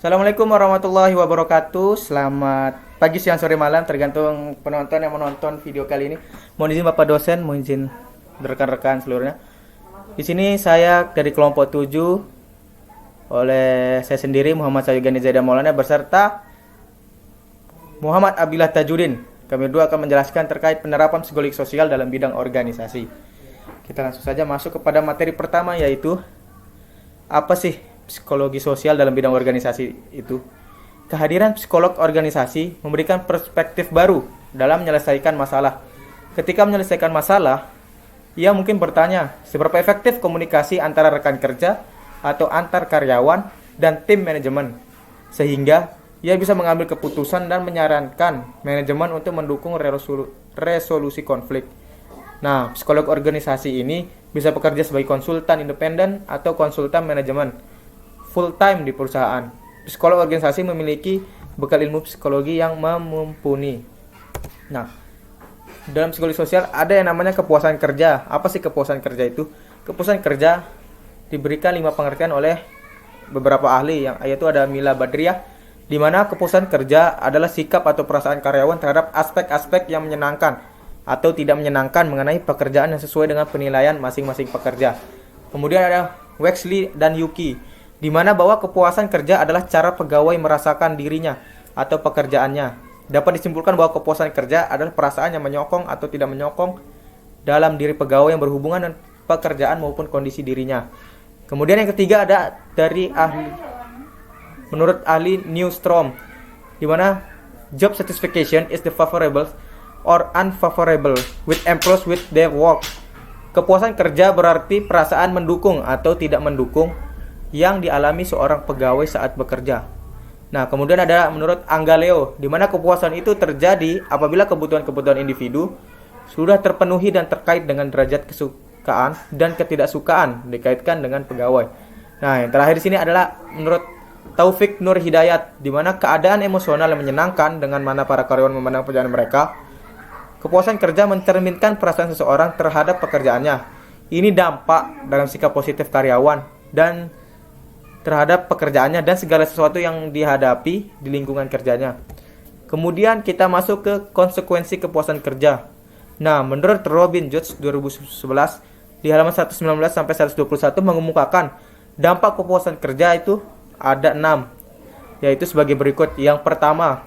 Assalamualaikum warahmatullahi wabarakatuh. Selamat pagi, siang, sore, malam, tergantung penonton yang menonton video kali ini. Mohon izin Bapak dosen, mohon izin rekan-rekan seluruhnya. Di sini saya dari kelompok 7 oleh saya sendiri Muhammad Sayugani Zaidan Maulana beserta Muhammad Abdillah Tajudin. Kami berdua akan menjelaskan terkait penerapan psikologi sosial dalam bidang organisasi. Kita langsung saja masuk kepada materi pertama, yaitu apa sih psikologi sosial dalam bidang organisasi itu. Kehadiran psikolog organisasi memberikan perspektif baru dalam menyelesaikan masalah. Ketika menyelesaikan masalah, ia mungkin bertanya, seberapa efektif komunikasi antara rekan kerja atau antar karyawan dan tim manajemen, sehingga ia bisa mengambil keputusan dan menyarankan manajemen untuk mendukung resolusi konflik. Nah, psikolog organisasi ini bisa bekerja sebagai konsultan independen atau konsultan manajemen full time di perusahaan. Psikolog organisasi memiliki bekal ilmu psikologi yang mumpuni. Nah, dalam psikologi sosial ada yang namanya kepuasan kerja. Apa sih kepuasan kerja itu? Kepuasan kerja diberikan 5 pengertian oleh beberapa ahli, yang yaitu ada Mila Badriah, di mana kepuasan kerja adalah sikap atau perasaan karyawan terhadap aspek-aspek yang menyenangkan atau tidak menyenangkan mengenai pekerjaan yang sesuai dengan penilaian masing-masing pekerja. Kemudian ada Wexley dan Yuki, di mana bahwa kepuasan kerja adalah cara pegawai merasakan dirinya atau pekerjaannya. Dapat disimpulkan bahwa kepuasan kerja adalah perasaan yang menyokong atau tidak menyokong dalam diri pegawai yang berhubungan dengan pekerjaan maupun kondisi dirinya. Kemudian yang ketiga ada dari menurut ahli Newstrom, di mana job satisfaction is the favorable or unfavorable with employees with their work. Kepuasan kerja berarti perasaan mendukung atau tidak mendukung yang dialami seorang pegawai saat bekerja. Nah, kemudian ada menurut Anggaleo, di mana kepuasan itu terjadi apabila kebutuhan-kebutuhan individu sudah terpenuhi dan terkait dengan derajat kesukaan dan ketidaksukaan dikaitkan dengan pegawai. Nah, yang terakhir di sini adalah menurut Taufik Nur Hidayat, di mana keadaan emosional yang menyenangkan dengan mana para karyawan memandang pekerjaan mereka. Kepuasan kerja mencerminkan perasaan seseorang terhadap pekerjaannya. Ini dampak dalam sikap positif karyawan dan terhadap pekerjaannya dan segala sesuatu yang dihadapi di lingkungan kerjanya. Kemudian kita masuk ke konsekuensi kepuasan kerja. Nah, menurut Robin George 2011 di halaman 119 sampai 121 mengemukakan dampak kepuasan kerja itu ada 6, yaitu sebagai berikut. Yang pertama,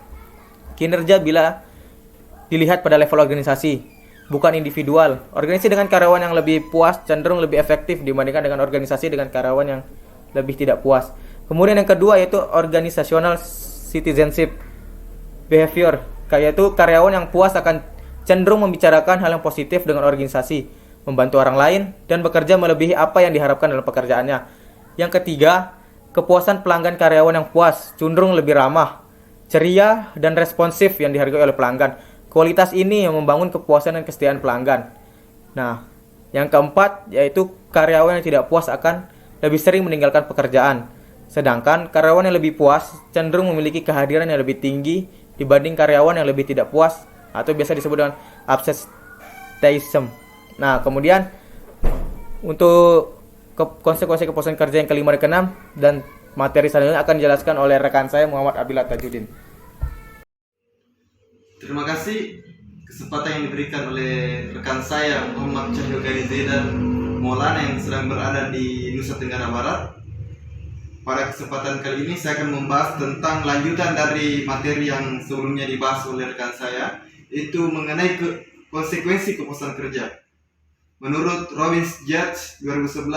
kinerja bila dilihat pada level organisasi, bukan individual. Organisasi dengan karyawan yang lebih puas cenderung lebih efektif dibandingkan dengan organisasi dengan karyawan yang lebih tidak puas. Kemudian yang kedua yaitu organizational citizenship behavior, yaitu karyawan yang puas akan cenderung membicarakan hal yang positif dengan organisasi, membantu orang lain, dan bekerja melebihi apa yang diharapkan dalam pekerjaannya. Yang ketiga, kepuasan pelanggan karyawan yang puas cenderung lebih ramah, ceria, dan responsif yang dihargai oleh pelanggan. Kualitas ini yang membangun kepuasan dan kesetiaan pelanggan. Nah, yang keempat yaitu karyawan yang tidak puas akan lebih sering meninggalkan pekerjaan. Sedangkan karyawan yang lebih puas cenderung memiliki kehadiran yang lebih tinggi dibanding karyawan yang lebih tidak puas atau biasa disebut dengan absenteeism. Nah, kemudian untuk konsekuensi kepuasan kerja yang kelima dan keenam dan materi selanjutnya akan dijelaskan oleh rekan saya Muhammad Abdillah Tajudin. Terima kasih kesempatan yang diberikan oleh rekan saya Muhammad Sayugani Zaidan Maulana yang sedang berada di Nusa Tenggara Barat. Pada kesempatan kali ini saya akan membahas tentang lanjutan dari materi yang sebelumnya dibahas oleh rekan saya, itu mengenai konsekuensi kepuasan kerja. Menurut Robin George 2011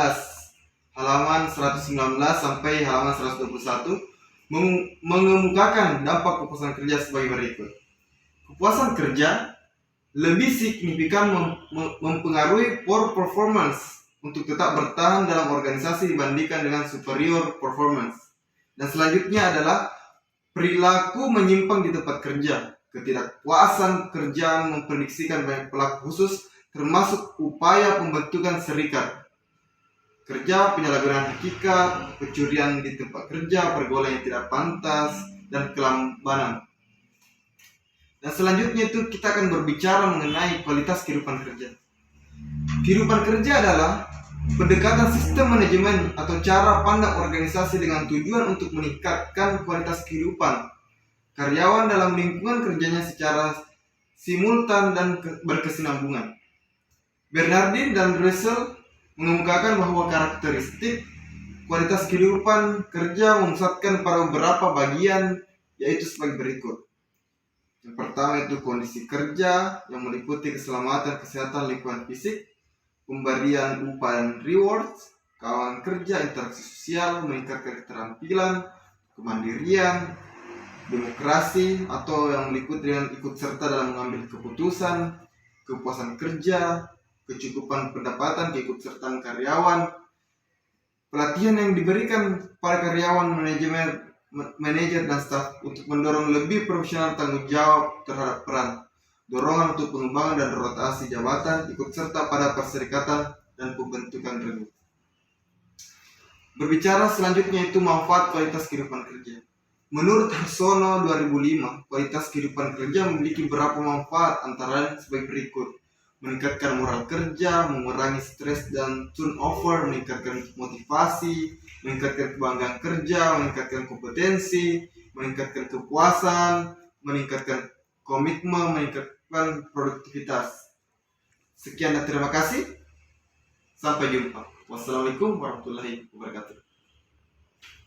halaman 119 sampai halaman 121 mengemukakan dampak kepuasan kerja sebagai berikut. Kepuasan kerja lebih signifikan mempengaruhi poor performance untuk tetap bertahan dalam organisasi dibandingkan dengan superior performance. Dan selanjutnya adalah perilaku menyimpang di tempat kerja. Ketidakpuasan kerja memprediksikan banyak pelaku khusus, termasuk upaya pembentukan serikat kerja, penyalahgunaan hakikat, pencurian di tempat kerja, pergaulan yang tidak pantas, dan kelambanan. Dan selanjutnya itu kita akan berbicara mengenai kualitas kehidupan kerja. Kehidupan kerja adalah Pendekatan sistem manajemen atau cara pandang organisasi dengan tujuan untuk meningkatkan kualitas kehidupan karyawan dalam lingkungan kerjanya secara simultan dan berkesinambungan. Bernardin dan Russell mengemukakan bahwa karakteristik kualitas kehidupan kerja memusatkan pada beberapa bagian, yaitu sebagai berikut. Yang pertama itu kondisi kerja yang meliputi keselamatan, kesehatan, lingkungan fisik, pemberian upah dan rewards, kawan kerja, interaksi sosial, meningkatkan keterampilan, kemandirian, demokrasi atau yang meliputi dengan ikut serta dalam mengambil keputusan, kepuasan kerja, kecukupan pendapatan, keikutsertaan karyawan, pelatihan yang diberikan para karyawan, manajer dan staf untuk mendorong lebih profesional tanggung jawab terhadap peran, dorongan untuk pengembangan dan rotasi jabatan, ikut serta pada perserikatan dan pembentukan regu. Berbicara selanjutnya itu manfaat kualitas kehidupan kerja. Menurut Harsono 2005, kualitas kehidupan kerja memiliki beberapa manfaat antara lain sebagai berikut. Meningkatkan moral kerja, mengurangi stres dan turnover, meningkatkan motivasi, meningkatkan kebanggaan kerja, meningkatkan kompetensi, meningkatkan kepuasan, meningkatkan komitmen, meningkatkan produktivitas. Sekian dan terima kasih. Sampai jumpa. Wassalamualaikum warahmatullahi wabarakatuh.